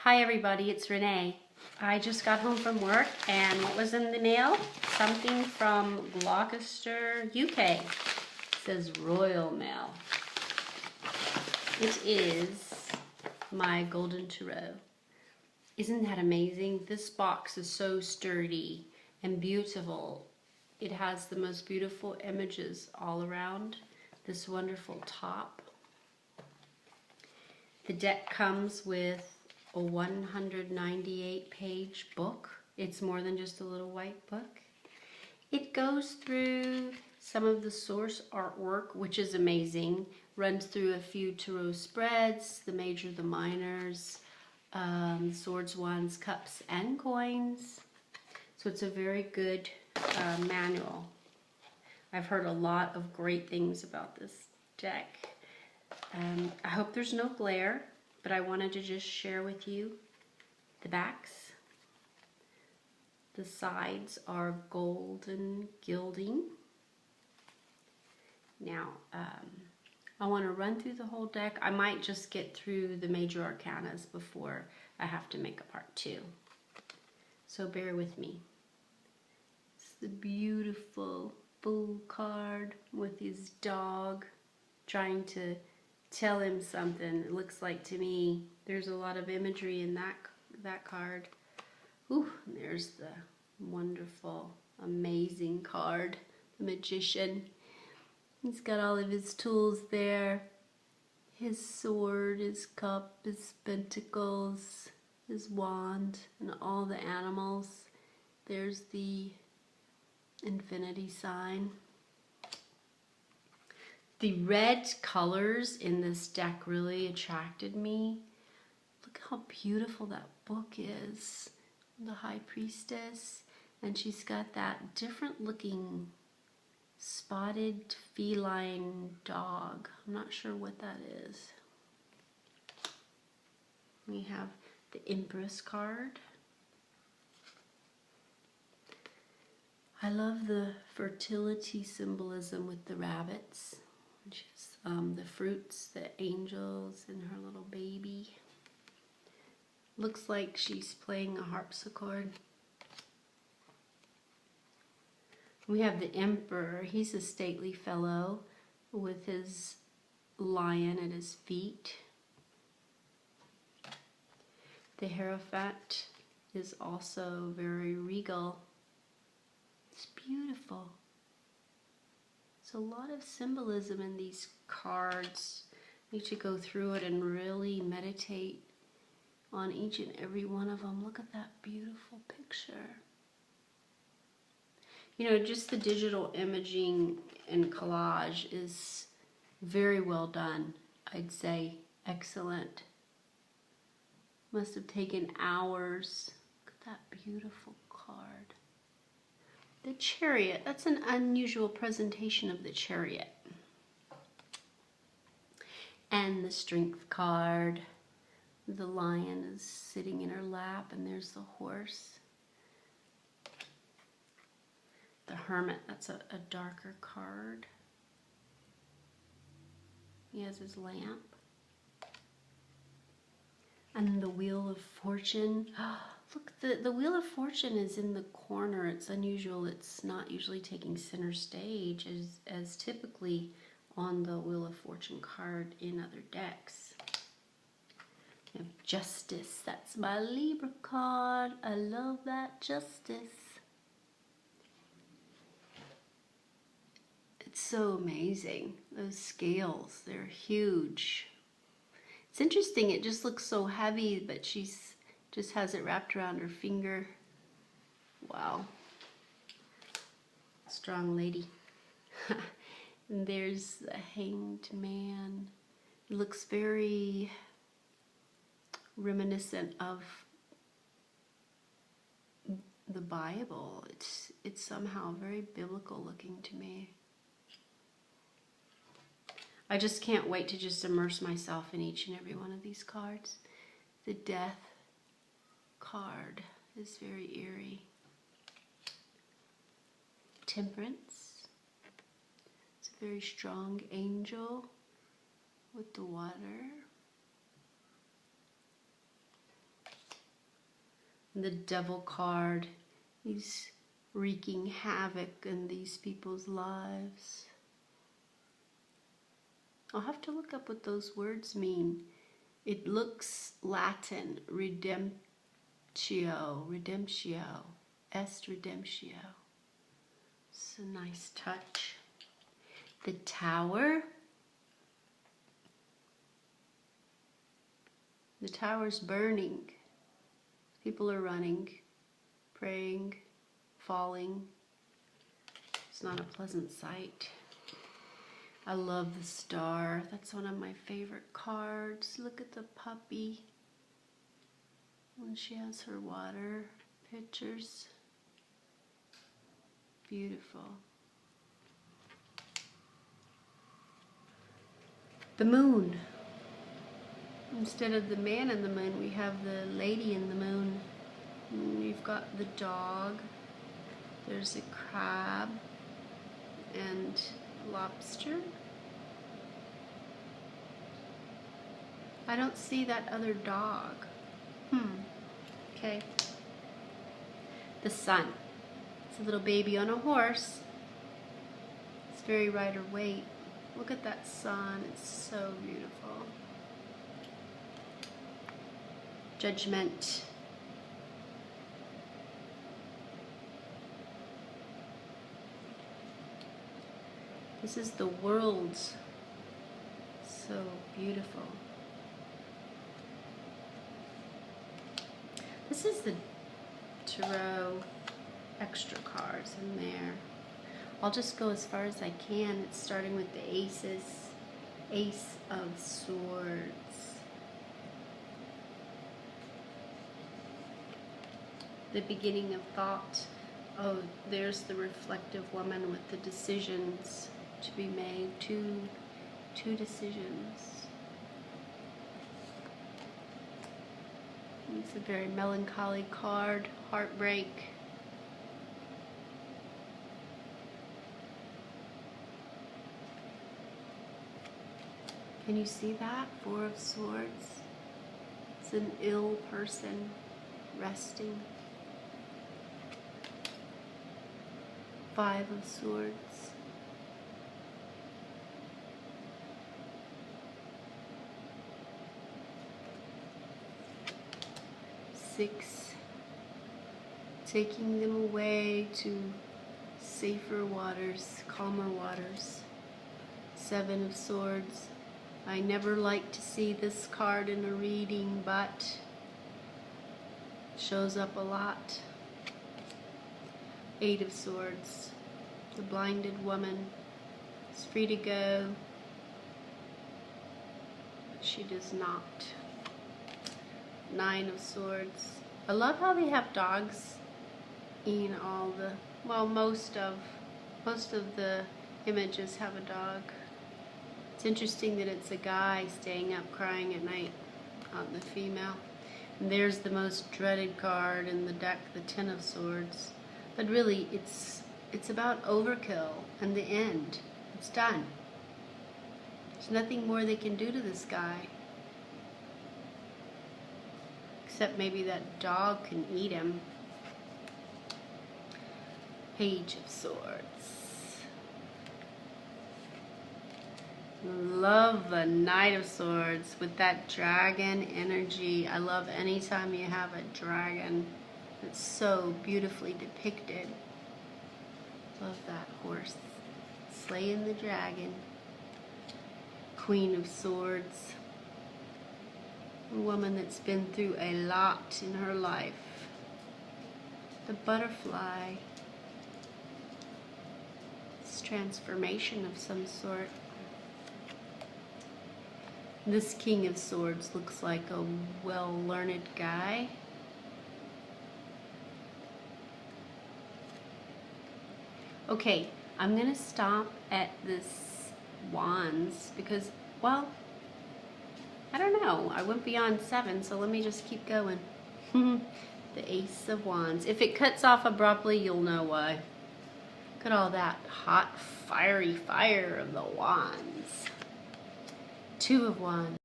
Hi everybody, it's Renee. I just got home from work and what was in the mail? Something from Gloucester, UK. It says Royal Mail. It is my Golden Tarot. Isn't that amazing? This box is so sturdy and beautiful. It has the most beautiful images all around. This wonderful top. The deck comes with a 198-page book. It's more than just a little white book. It goes through some of the source artwork, which is amazing. Runs through a few tarot spreads, the major, the minors, swords, wands, cups, and coins. So it's a very good manual. I've heard a lot of great things about this deck. I hope there's no glare, but I wanted to just share with you the backs. The sides are golden gilding. Now, I want to run through the whole deck. I might just get through the major arcanas before I have to make a part 2. So bear with me. It's the beautiful Fool card with his dog trying to tell him something. It looks like to me there's a lot of imagery in that card. Ooh, there's the wonderful, amazing card, the Magician. He's got all of his tools there. His sword, his cup, his pentacles, his wand, and all the animals. There's the infinity sign. The red colors in this deck really attracted me. Look how beautiful that book is. The High Priestess. And she's got that different looking spotted feline dog. I'm not sure what that is. We have the Empress card. I love the fertility symbolism with the rabbits. Which is the fruits, the angels, and her little baby. Looks like she's playing a harpsichord. We have the Emperor. He's a stately fellow with his lion at his feet. The Hierophant is also very regal. It's beautiful. There's a lot of symbolism in these cards. You need to go through it and really meditate on each and every one of them. Look at that beautiful picture. You know, just the digital imaging and collage is very well done. I'd say excellent. Must have taken hours. Look at that beautiful card. The Chariot, that's an unusual presentation of the Chariot. And the Strength card. The lion is sitting in her lap and there's the horse. The Hermit, that's a darker card. He has his lamp. And the Wheel of Fortune. Look, the Wheel of Fortune is in the corner. It's unusual. It's not usually taking center stage as typically on the Wheel of Fortune card in other decks. We have Justice. That's my Libra card. I love that Justice. It's so amazing. Those scales, they're huge. It's interesting. It just looks so heavy, but she's just has it wrapped around her finger. Wow. Strong lady. And there's the Hanged Man. It looks very reminiscent of the Bible. It's somehow very biblical looking to me. I just can't wait to just immerse myself in each and every one of these cards. The Death card is very eerie. Temperance. It's a very strong angel with the water. And the Devil card. He's wreaking havoc in these people's lives. I'll have to look up what those words mean. It looks Latin, redemptio, est redemptio. It's a nice touch. The Tower. The tower's burning. People are running, praying, falling. It's not a pleasant sight. I love the Star. That's one of my favorite cards. Look at the puppy when she has her water pictures. Beautiful. The Moon. Instead of the man in the moon, we have the lady in the moon. And we've got the dog. There's a crab and lobster. I don't see that other dog. Okay. The Sun. It's a little baby on a horse. It's very Rider Waite. Look at that sun. It's so beautiful. Judgment. This is the World. So beautiful. This is the Tarot extra cards in there. I'll just go as far as I can. It's starting with the Aces. Ace of Swords. The beginning of thought. Oh, there's the reflective woman with the decisions to be made. Two decisions. It's a very melancholy card. Heartbreak. Can you see that? Four of Swords. It's an ill person resting. Five of Swords. Six. Taking them away to safer waters, calmer waters. Seven of Swords. I never like to see this card in a reading, but shows up a lot. Eight of Swords. The blinded woman is free to go, but she does not. Nine of Swords. I love how they have dogs in all the, well, most of the images have a dog. It's interesting that it's a guy staying up crying at night, not the female. And there's the most dreaded card in the deck, the Ten of Swords. But really, it's about overkill and the end. It's done. There's nothing more they can do to this guy. Except maybe that dog can eat him. Page of Swords. Love the Knight of Swords with that dragon energy. I love anytime you have a dragon. It's so beautifully depicted. Love that horse. Slaying the dragon. Queen of Swords. A woman that's been through a lot in her life. The Butterfly. It's transformation of some sort. This King of Swords looks like a well-learned guy. Okay, I'm going to stop at this Wands because, well, I don't know. I went beyond 7, so let me just keep going. The Ace of Wands. If it cuts off abruptly, you'll know why. Look at all that hot, fiery fire of the Wands. Two of Wands.